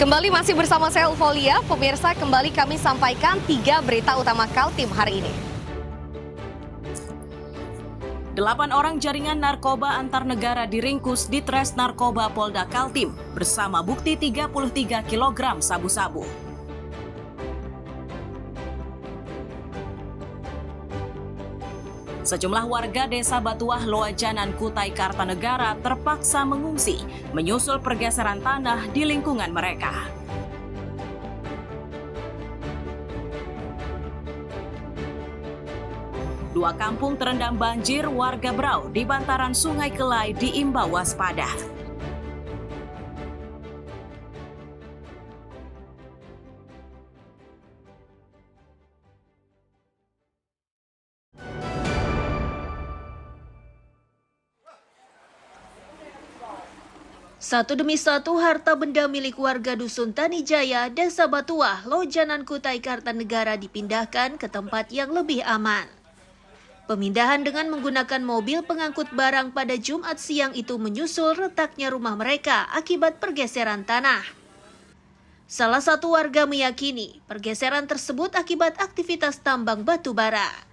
Kembali masih bersama saya Ulfolia, pemirsa kembali kami sampaikan 3 berita utama Kaltim hari ini. 8 orang jaringan narkoba antar negara diringkus di Tres Narkoba Polda Kaltim bersama bukti 33 kg sabu-sabu. Sejumlah warga desa Batuah Loajanan Kutai Kartanegara terpaksa mengungsi menyusul pergeseran tanah di lingkungan mereka. Dua kampung terendam banjir, warga Brau di bantaran Sungai Kelai diimbau waspada. Satu demi satu harta benda milik warga Dusun Tanijaya, Desa Batuah, Lojanan Kutai Kartanegara dipindahkan ke tempat yang lebih aman. Pemindahan dengan menggunakan mobil pengangkut barang pada Jumat siang itu menyusul retaknya rumah mereka akibat pergeseran tanah. Salah satu warga meyakini pergeseran tersebut akibat aktivitas tambang batu bara.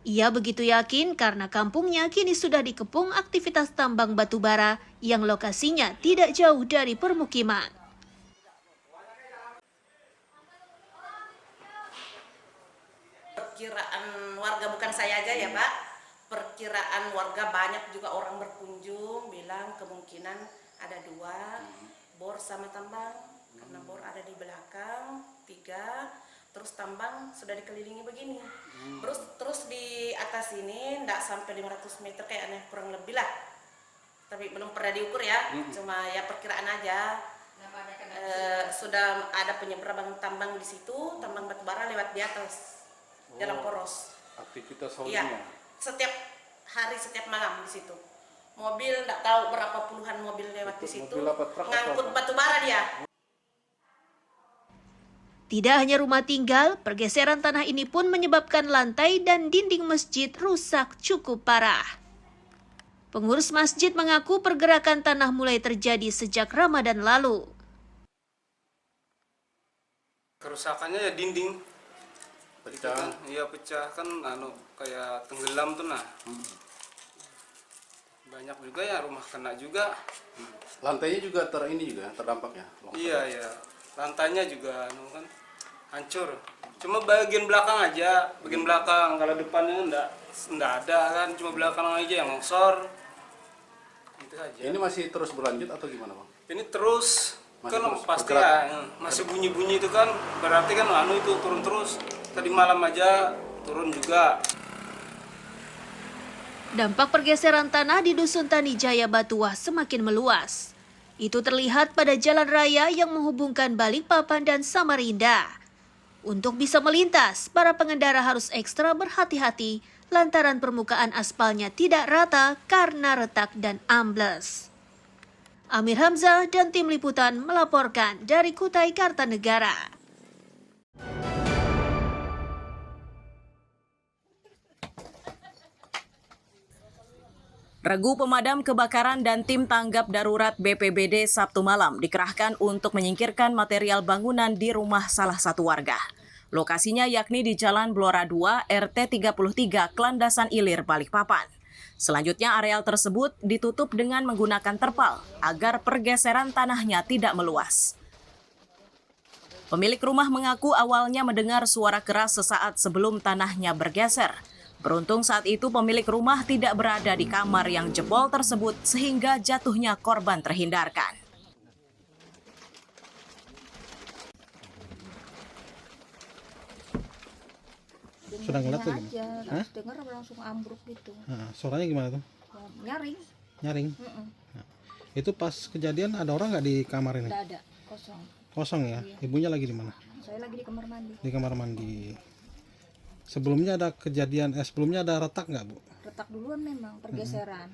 Ia begitu yakin karena kampungnya kini sudah dikepung aktivitas tambang batu bara yang lokasinya tidak jauh dari permukiman. Perkiraan warga, bukan saya aja ya Pak, perkiraan warga banyak juga orang berkunjung bilang kemungkinan ada 2, bor sama tambang, karena bor ada di belakang, 3, terus tambang sudah dikelilingi begini. Terus di atas ini enggak sampai 500 meter kayaknya, kurang lebih lah. Tapi belum pernah diukur ya, cuma ya perkiraan aja. Sudah ada penyeberangan tambang di situ, tambang batubara lewat di atas, jalan poros. Aktivitas Iya, holinya? setiap hari, setiap malam di situ. Mobil enggak tahu berapa puluhan mobil lewat di situ, ngangkut batubara dia. Tidak hanya rumah tinggal, pergeseran tanah ini pun menyebabkan lantai dan dinding masjid rusak cukup parah. Pengurus masjid mengaku pergerakan tanah mulai terjadi sejak Ramadan lalu. Kerusakannya ya dinding. Pecah. Iya pecah kan, kayak tenggelam tuh nah. Banyak juga ya rumah kena juga. Lantainya juga terdampak ya? Iya. Lantainya juga kan hancur. Cuma bagian belakang aja, bagian belakang. Kalau depannya enggak ada kan, cuma belakang aja yang longsor. Gitu aja. Ini masih terus berlanjut atau gimana Bang? Ini terus Masih kan terus pasti bergerak? ya, masih bunyi-bunyi itu kan berarti kan itu turun terus. Tadi malam aja turun juga. Dampak pergeseran tanah di Dusun Tanijaya Batuah semakin meluas. Itu terlihat pada jalan raya yang menghubungkan Balikpapan dan Samarinda. Untuk bisa melintas, para pengendara harus ekstra berhati-hati lantaran permukaan aspalnya tidak rata karena retak dan ambles. Amir Hamzah dan tim liputan melaporkan dari Kutai Kartanegara. Regu pemadam kebakaran dan tim tanggap darurat BPBD Sabtu malam dikerahkan untuk menyingkirkan material bangunan di rumah salah satu warga. Lokasinya yakni di Jalan Blora 2 RT 33 Klandasan Ilir, Balikpapan. Selanjutnya areal tersebut ditutup dengan menggunakan terpal agar pergeseran tanahnya tidak meluas. Pemilik rumah mengaku awalnya mendengar suara keras sesaat sebelum tanahnya bergeser. Beruntung saat itu pemilik rumah tidak berada di kamar yang jebol tersebut sehingga jatuhnya korban terhindarkan. Sudah ngeliat tuh gimana? Hah? Dengar langsung ambruk gitu. Nah, suaranya gimana tuh? Ya, nyaring. Nyaring? Nah, itu pas kejadian ada orang nggak di kamar ini? Nggak ada, kosong. Kosong ya? Iya. Ibunya lagi di mana? Saya lagi di kamar mandi. Di kamar mandi. Sebelumnya ada kejadian, sebelumnya ada retak nggak Bu? Retak duluan memang, pergeseran.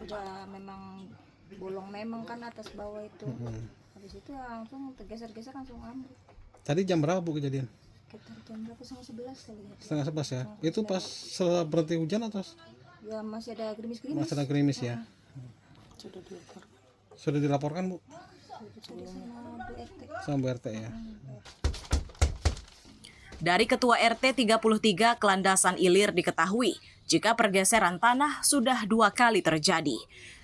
Udah memang bolong memang kan atas bawah itu. Habis itu langsung tergeser-geser langsung ambruk. Tadi jam berapa Bu kejadian? Sekitar jam berapa? Setengah 11 kali ya. Setengah 11 ya? Itu pas setelah berhenti hujan atau? Ya masih ada gerimis-gerimis. Masih ada gerimis ya? Sudah dilaporkan Bu? sama Bu RT ya. Dari Ketua RT 33 Kelandasan Ilir diketahui jika pergeseran tanah sudah 2 kali terjadi.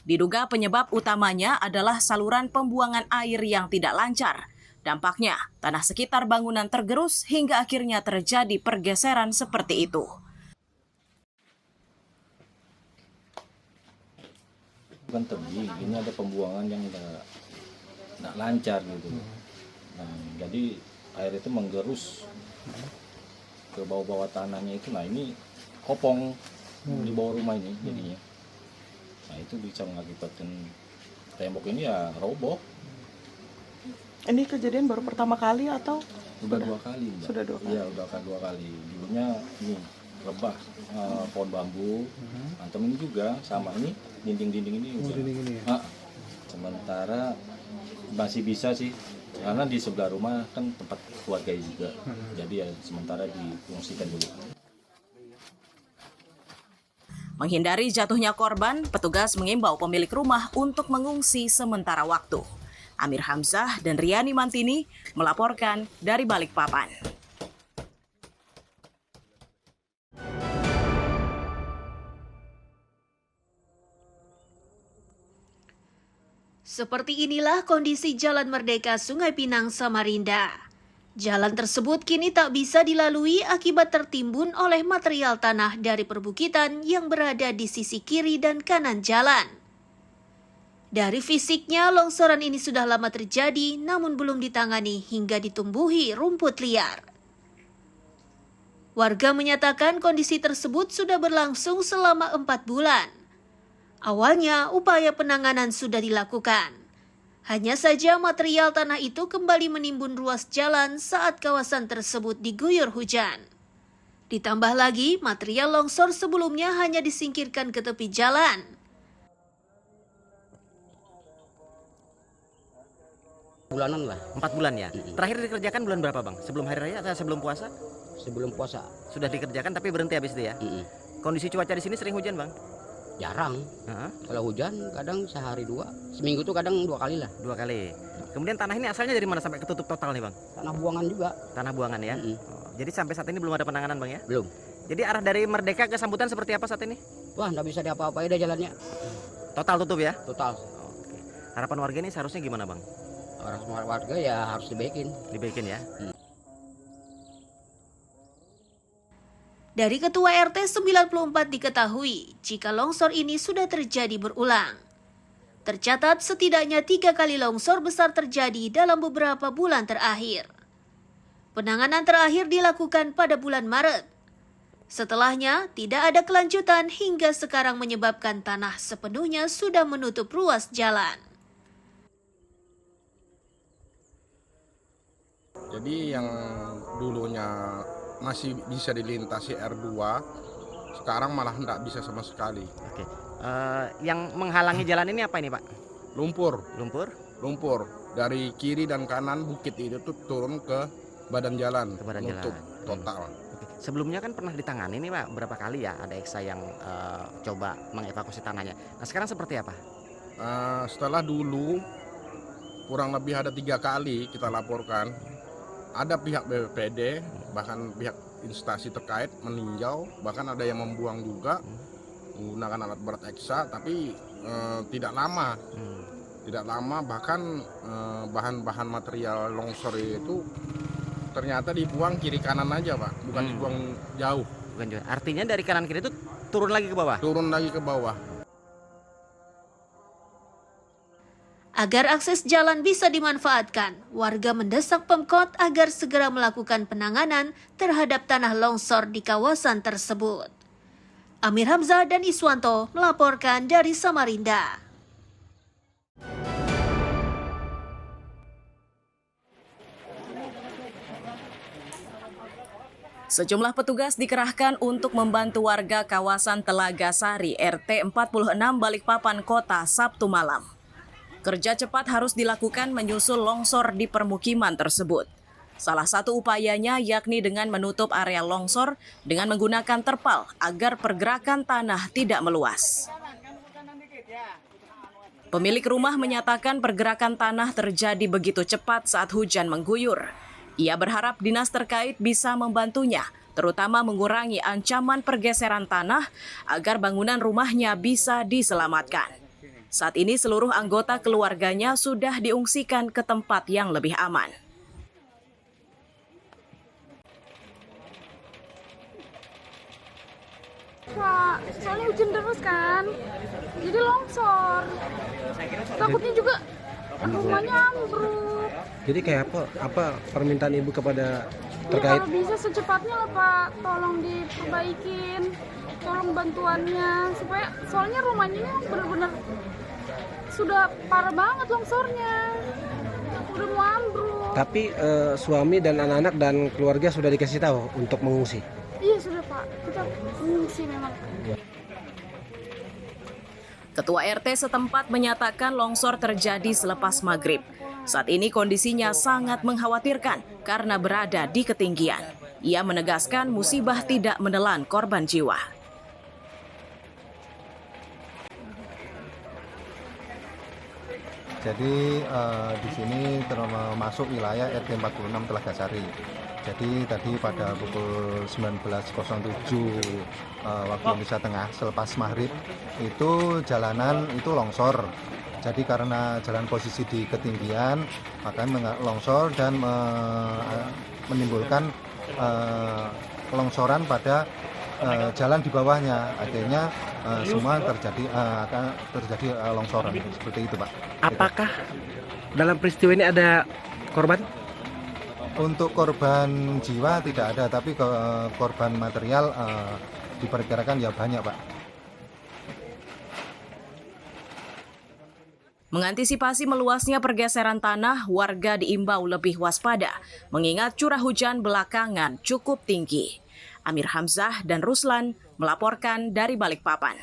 Diduga penyebab utamanya adalah saluran pembuangan air yang tidak lancar. Dampaknya, tanah sekitar bangunan tergerus hingga akhirnya terjadi pergeseran seperti itu. Bukan tebing, ini ada pembuangan yang nggak lancar gitu. Nah, jadi air itu menggerus ke bawah-bawah tanahnya itu. Nah, ini kopong di bawah rumah ini jadinya. Nah, itu bisa mengakibatkan tembok ini ya roboh. Ini kejadian baru pertama kali atau? Sudah 2 kali, Mbak. Sudah 2 kali. Iya, udah 2 kali. Dulunya ini rebah pohon bambu. Antum ini juga sama ini dinding-dinding ini. Dinding ini ya. Sementara masih bisa sih, karena di sebelah rumah kan tempat keluarga juga. Jadi ya sementara difungsikan dulu. Menghindari jatuhnya korban, petugas mengimbau pemilik rumah untuk mengungsi sementara waktu. Amir Hamzah dan Riani Mantini melaporkan dari Balikpapan. Seperti inilah kondisi Jalan Merdeka Sungai Pinang, Samarinda. Jalan tersebut kini tak bisa dilalui akibat tertimbun oleh material tanah dari perbukitan yang berada di sisi kiri dan kanan jalan. Dari fisiknya, longsoran ini sudah lama terjadi namun belum ditangani hingga ditumbuhi rumput liar. Warga menyatakan kondisi tersebut sudah berlangsung selama 4 bulan. Awalnya, upaya penanganan sudah dilakukan. Hanya saja material tanah itu kembali menimbun ruas jalan saat kawasan tersebut diguyur hujan. Ditambah lagi, material longsor sebelumnya hanya disingkirkan ke tepi jalan. Bulanan lah. 4 bulan ya? Terakhir dikerjakan bulan berapa bang? Sebelum hari raya atau sebelum puasa? Sebelum puasa. Sudah dikerjakan tapi berhenti habis itu ya? Kondisi cuaca di sini sering hujan bang? Jarang. Kalau hujan kadang sehari 2, seminggu tuh kadang 2 kali lah. 2 kali. Kemudian tanah ini asalnya dari mana sampai ketutup total nih bang? Tanah buangan juga. Tanah buangan ya? Jadi sampai saat ini belum ada penanganan bang ya? Belum. Jadi arah dari Merdeka ke Sambutan seperti apa saat ini? Wah, nggak bisa diapa-apain deh jalannya. Total tutup ya? Total. Oke. Harapan warga ini seharusnya gimana bang? Orang warga ya harus dibaikin. Dibaikin ya? Dari Ketua RT 94 diketahui jika longsor ini sudah terjadi berulang. Tercatat setidaknya 3 kali longsor besar terjadi dalam beberapa bulan terakhir. Penanganan terakhir dilakukan pada bulan Maret. Setelahnya, tidak ada kelanjutan hingga sekarang menyebabkan tanah sepenuhnya sudah menutup ruas jalan. Jadi yang dulunya masih bisa dilintasi R2, sekarang malah tidak bisa sama sekali. Oke. Yang menghalangi jalan ini apa ini Pak? Lumpur. Lumpur? Lumpur. Dari kiri dan kanan bukit itu tuh turun ke badan jalan. Ke badan nutup jalan. total. Oke. Sebelumnya kan pernah ditangani nih Pak, berapa kali ya ada EXA yang coba mengevakuasi tanahnya. Nah sekarang seperti apa? Setelah dulu kurang lebih ada 3 kali kita laporkan. Ada pihak BPD, bahkan pihak instansi terkait meninjau, bahkan ada yang membuang juga menggunakan alat berat EXA, tapi tidak lama. Tidak lama, bahkan bahan-bahan material longsor itu ternyata dibuang kiri kanan aja Pak, bukan dibuang jauh. Bukan jauh. Artinya dari kanan kiri itu turun lagi ke bawah? Turun lagi ke bawah. Agar akses jalan bisa dimanfaatkan, warga mendesak Pemkot agar segera melakukan penanganan terhadap tanah longsor di kawasan tersebut. Amir Hamzah dan Iswanto melaporkan dari Samarinda. Sejumlah petugas dikerahkan untuk membantu warga kawasan Telaga Sari, RT 46 Balikpapan Kota, Sabtu malam. Kerja cepat harus dilakukan menyusul longsor di permukiman tersebut. Salah satu upayanya yakni dengan menutup area longsor dengan menggunakan terpal agar pergerakan tanah tidak meluas. Pemilik rumah menyatakan pergerakan tanah terjadi begitu cepat saat hujan mengguyur. Ia berharap dinas terkait bisa membantunya, terutama mengurangi ancaman pergeseran tanah agar bangunan rumahnya bisa diselamatkan. Saat ini seluruh anggota keluarganya sudah diungsikan ke tempat yang lebih aman. Pak, soalnya hujan deras kan, jadi longsor. Takutnya juga rumahnya ambruk. Jadi kayak apa permintaan Ibu kepada Ya terkait? kalau bisa secepatnya lah Pak, tolong diperbaikin, tolong bantuannya. Supaya, soalnya rumah ini benar-benar sudah parah banget longsornya. Udah mau ambruk. Tapi suami dan anak-anak dan keluarga sudah dikasih tahu untuk mengungsi. Iya sudah Pak, kita mengungsi memang. Ketua RT setempat menyatakan longsor terjadi selepas maghrib. Saat ini kondisinya sangat mengkhawatirkan karena berada di ketinggian. Ia menegaskan musibah tidak menelan korban jiwa. Jadi di sini termasuk wilayah RT 46 Telagasari. Jadi tadi pada pukul 19.07 waktu Indonesia Tengah selepas maghrib itu jalanan itu longsor. Jadi karena jalan posisi di ketinggian makanya longsor dan menimbulkan longsoran pada jalan di bawahnya. Akhirnya semua terjadi longsoran seperti itu, Pak. Apakah dalam peristiwa ini ada korban? Untuk korban jiwa tidak ada, tapi korban material diperkirakan ya banyak, Pak. Mengantisipasi meluasnya pergeseran tanah, warga diimbau lebih waspada, mengingat curah hujan belakangan cukup tinggi. Amir Hamzah dan Ruslan melaporkan dari Balikpapan.